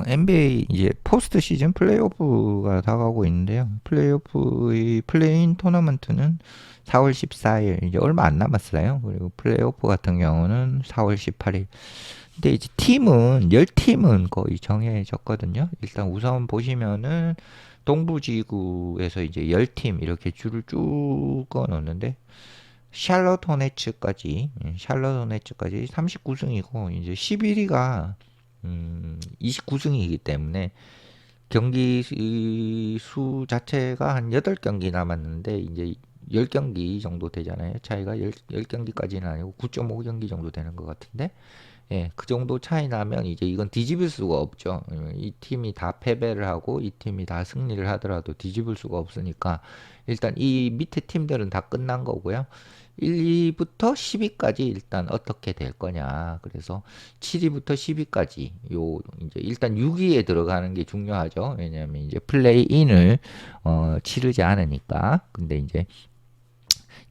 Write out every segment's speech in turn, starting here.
NBA 이제 포스트 시즌 플레이오프가 다가오고 있는데요. 플레이오프의 플레이인 토너먼트는 4월 14일 이제 얼마 안 남았어요. 그리고 플레이오프 같은 경우는 4월 18일. 근데 이제 팀은 10팀은 거의 정해졌거든요. 일단 우선 보시면은 동부지구에서 이제 10팀 이렇게 줄을 쭉 꺼놓는데 샬럿 호네츠까지 39승이고 이제 11위가 29승이기 때문에 경기 수 자체가 한 8경기 남았는데 이제 10경기 정도 되잖아요. 차이가 10경기까지는 아니고 9.5경기 정도 되는 것 같은데 예, 그 정도 차이 나면 이제 이건 뒤집을 수가 없죠. 이 팀이 다 패배를 하고 이 팀이 다 승리를 하더라도 뒤집을 수가 없으니까 일단 이 밑에 팀들은 다 끝난 거고요. 1위부터 10위까지 일단 어떻게 될 거냐. 그래서 7위부터 10위까지 요 이제 일단 6위에 들어가는 게 중요하죠. 왜냐하면 이제 플레이인을 치르지 않으니까. 근데 이제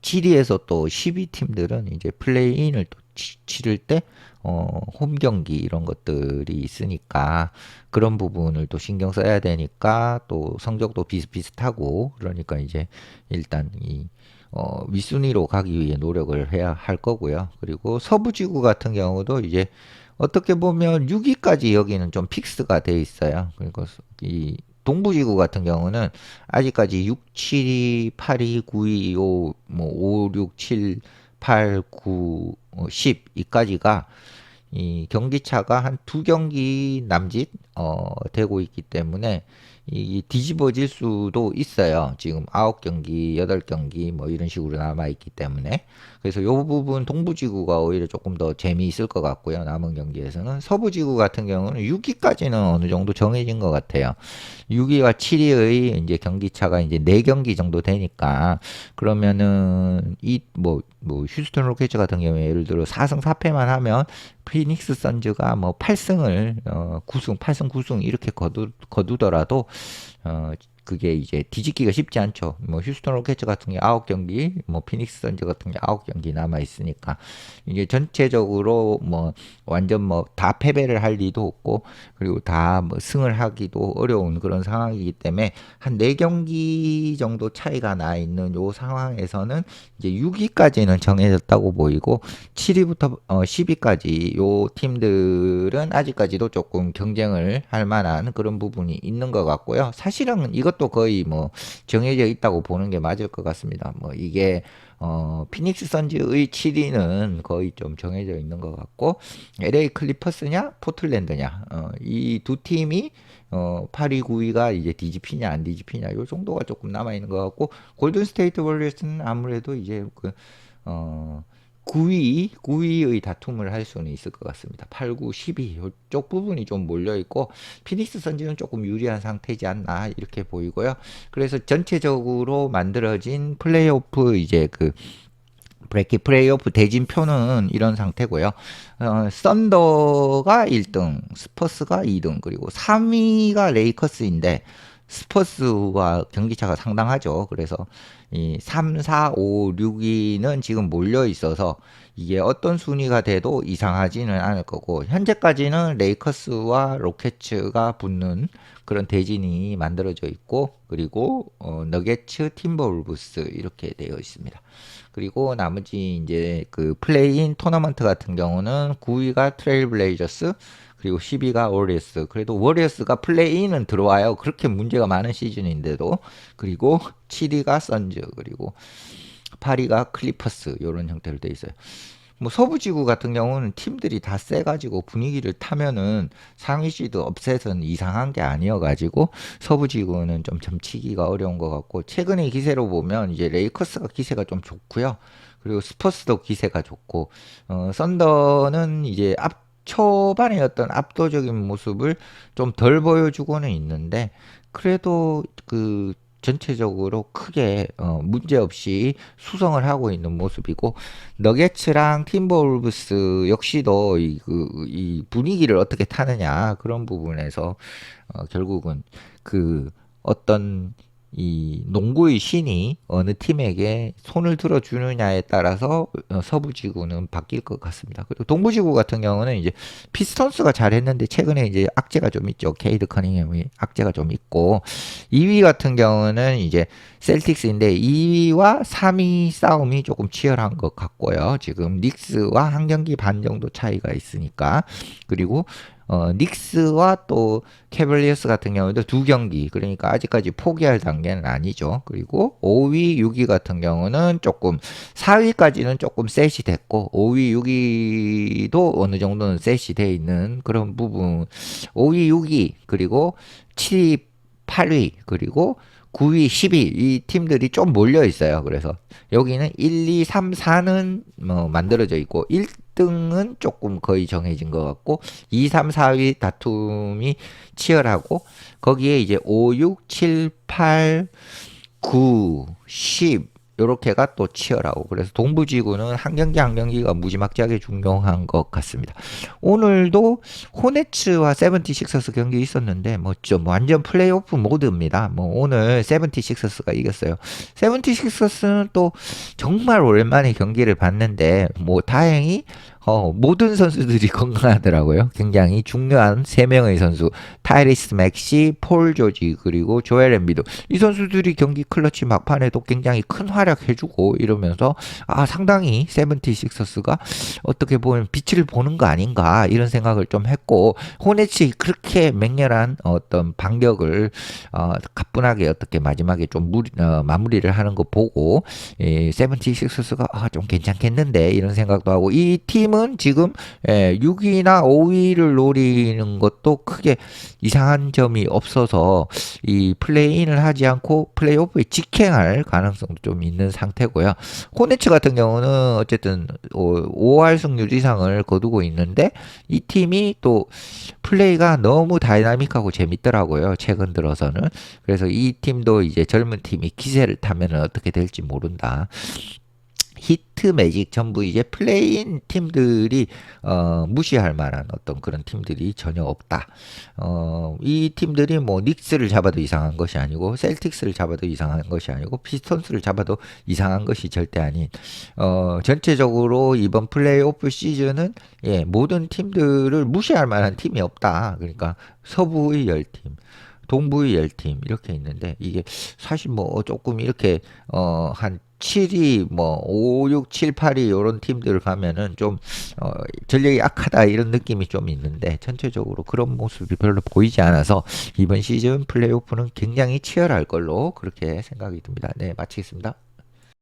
7위에서 또 10위 팀들은 이제 플레이인을 또 치를 때 홈 경기 이런 것들이 있으니까 그런 부분을 또 신경 써야 되니까 또 성적도 비슷비슷하고 그러니까 이제 일단 이 윗순위로 가기 위해 노력을 해야 할 거고요. 그리고 서부지구 같은 경우도 이제 어떻게 보면 6위까지 여기는 좀 픽스가 돼 있어요. 그리고 이 동부지구 같은 경우는 아직까지 6, 7위, 8위, 9위, 5, 뭐 5, 6, 7, 8, 9, 10 이까지가 이 경기차가 한 두 경기 남짓 되고 있기 때문에 이 뒤집어질 수도 있어요. 지금 9경기, 8경기 뭐 이런 식으로 남아 있기 때문에 그래서 요 부분 동부지구가 오히려 조금 더 재미있을 것 같고요. 남은 경기에서는 서부지구 같은 경우는 6위까지는 어느 정도 정해진 것 같아요. 6위와 7위의 이제 경기차가 이제 4경기 정도 되니까 그러면은 뭐 휴스턴 로켓츠 같은 경우에 예를 들어 4승 4패만 하면 피닉스 선즈가 뭐 8승을 9승 8승 9승 이렇게 거두더라도 어 그게 이제 뒤집기가 쉽지 않죠. 뭐 휴스턴 로켓츠 같은 게 9경기, 뭐 피닉스 선즈 같은 게 9경기 남아 있으니까 이게 전체적으로 뭐 완전 뭐 다 패배를 할 리도 없고 그리고 다 뭐 승을 하기도 어려운 그런 상황이기 때문에 한 4경기 정도 차이가 나 있는 요 상황에서는 이제 6위까지는 정해졌다고 보이고 7위부터 10위까지 요 팀들은 아직까지도 조금 경쟁을 할 만한 그런 부분이 있는 것 같고요. 사실은 이것도 거의 뭐 정해져 있다고 보는 게 맞을 것 같습니다. 뭐 이게 피닉스 선즈의 7위는 거의 좀 정해져 있는 것 같고 LA 클리퍼스냐 포틀랜드냐 이 두 팀이 8위 9위가 이제 뒤집히냐 안 뒤집히냐 요 정도가 조금 남아 있는 것 같고 골든 스테이트 월리어스는 아무래도 이제 어 9위의 다툼을 할 수는 있을 것 같습니다. 8, 9, 10위 이쪽 부분이 좀 몰려 있고 피닉스 선즈는 조금 유리한 상태지 않나 이렇게 보이고요. 그래서 전체적으로 만들어진 플레이오프 이제 그 브레이크 플레이오프 대진표는 이런 상태고요. 썬더가 1등, 스퍼스가 2등, 그리고 3위가 레이커스인데 스퍼스와 경기차가 상당하죠. 그래서 이 3, 4, 5, 6위는 지금 몰려 있어서 이게 어떤 순위가 돼도 이상하지는 않을 거고 현재까지는 레이커스와 로켓츠가 붙는 그런 대진이 만들어져 있고 그리고 너게츠, 팀버울브스 이렇게 되어 있습니다. 그리고 나머지 이제 그 플레이인 토너먼트 같은 경우는 9위가 트레일블레이저스 그리고 10위가 워리어스. 그래도 워리어스가 플레이인은 들어와요. 그렇게 문제가 많은 시즌인데도. 그리고 7위가 선즈 그리고 8위가 클리퍼스 이런 형태로 돼 있어요. 뭐 서부지구 같은 경우는 팀들이 다 세가지고 분위기를 타면은 상위 시드 업셋은 이상한 게 아니어가지고 서부지구는 좀 점치기가 어려운 것 같고 최근의 기세로 보면 이제 레이커스가 기세가 좀 좋고요. 그리고 스퍼스도 기세가 좋고 썬더는 이제 초반에 어떤 압도적인 모습을 좀 덜 보여주고는 있는데 그래도 그 전체적으로 크게 문제 없이 수성을 하고 있는 모습이고 너게츠랑 팀버울브스 역시도 이 분위기를 어떻게 타느냐 그런 부분에서 결국은 그 어떤 이 농구의 신이 어느 팀에게 손을 들어주느냐에 따라서 서부지구는 바뀔 것 같습니다. 그리고 동부지구 같은 경우는 이제 피스턴스가 잘했는데 최근에 이제 악재가 좀 있죠. 케이드 커닝햄이 악재가 좀 있고 2위 같은 경우는 이제 셀틱스인데 2위와 3위 싸움이 조금 치열한 것 같고요. 지금 닉스와 한 경기 반 정도 차이가 있으니까 그리고 닉스와 또 캐벌리어스 같은 경우도 두 경기 그러니까 아직까지 포기할 단계는 아니죠. 그리고 5위, 6위 같은 경우는 조금 4위까지는 조금 셋이 됐고 5위, 6위도 어느 정도는 셋이 돼 있는 그런 부분 5위, 6위 그리고 7위, 8위 그리고 9위, 10위 이 팀들이 좀 몰려 있어요. 그래서 여기는 1, 2, 3, 4는 뭐 만들어져 있고 1등은 조금 거의 정해진 것 같고 2, 3, 4위 다툼이 치열하고 거기에 이제 5, 6, 7, 8, 9, 10 요렇게가 또 치열하고 그래서 동부지구는 한 경기 한 경기가 무지막지하게 중요한 것 같습니다. 오늘도 호네츠와 세븐티식서스 경기 있었는데 뭐 좀 완전 플레이오프 모드입니다. 뭐 오늘 세븐티식서스가 이겼어요. 세븐티식서스는 또 정말 오랜만에 경기를 봤는데 뭐 다행히 모든 선수들이 건강하더라고요. 굉장히 중요한 3명의 선수, 타이리스 맥시, 폴 조지, 그리고 조엘 엠비드. 이 선수들이 경기 클러치 막판에도 굉장히 큰 활약해주고 이러면서, 상당히 세븐티식서스가 어떻게 보면 빛을 보는 거 아닌가, 이런 생각을 좀 했고, 호네츠 그렇게 맹렬한 어떤 반격을, 가뿐하게 어떻게 마지막에 좀 마무리를 하는 거 보고, 세븐티식서스가 좀 괜찮겠는데, 이런 생각도 하고, 이 팀은 지금 6위나 5위를 노리는 것도 크게 이상한 점이 없어서 이 플레이인을 하지 않고 플레이오프에 직행할 가능성도 좀 있는 상태고요. 호네츠 같은 경우는 어쨌든 5할 승률 이상을 거두고 있는데 이 팀이 또 플레이가 너무 다이나믹하고 재밌더라고요. 최근 들어서는. 그래서 이 팀도 이제 젊은 팀이 기세를 타면 어떻게 될지 모른다. 히트, 매직 전부 이제 플레이인 팀들이 무시할 만한 어떤 그런 팀들이 전혀 없다. 이 팀들이 뭐 닉스를 잡아도 이상한 것이 아니고 셀틱스를 잡아도 이상한 것이 아니고 피스톤스를 잡아도 이상한 것이 절대 아닌 전체적으로 이번 플레이오프 시즌은 모든 팀들을 무시할 만한 팀이 없다. 그러니까 서부의 10팀. 동부의 10팀 이렇게 있는데 이게 사실 뭐 조금 이렇게 한 7위 뭐 5, 6, 7, 8위 이런 팀들 가면은 좀 전력이 약하다 이런 느낌이 좀 있는데 전체적으로 그런 모습이 별로 보이지 않아서 이번 시즌 플레이오프는 굉장히 치열할 걸로 그렇게 생각이 듭니다. 네, 마치겠습니다.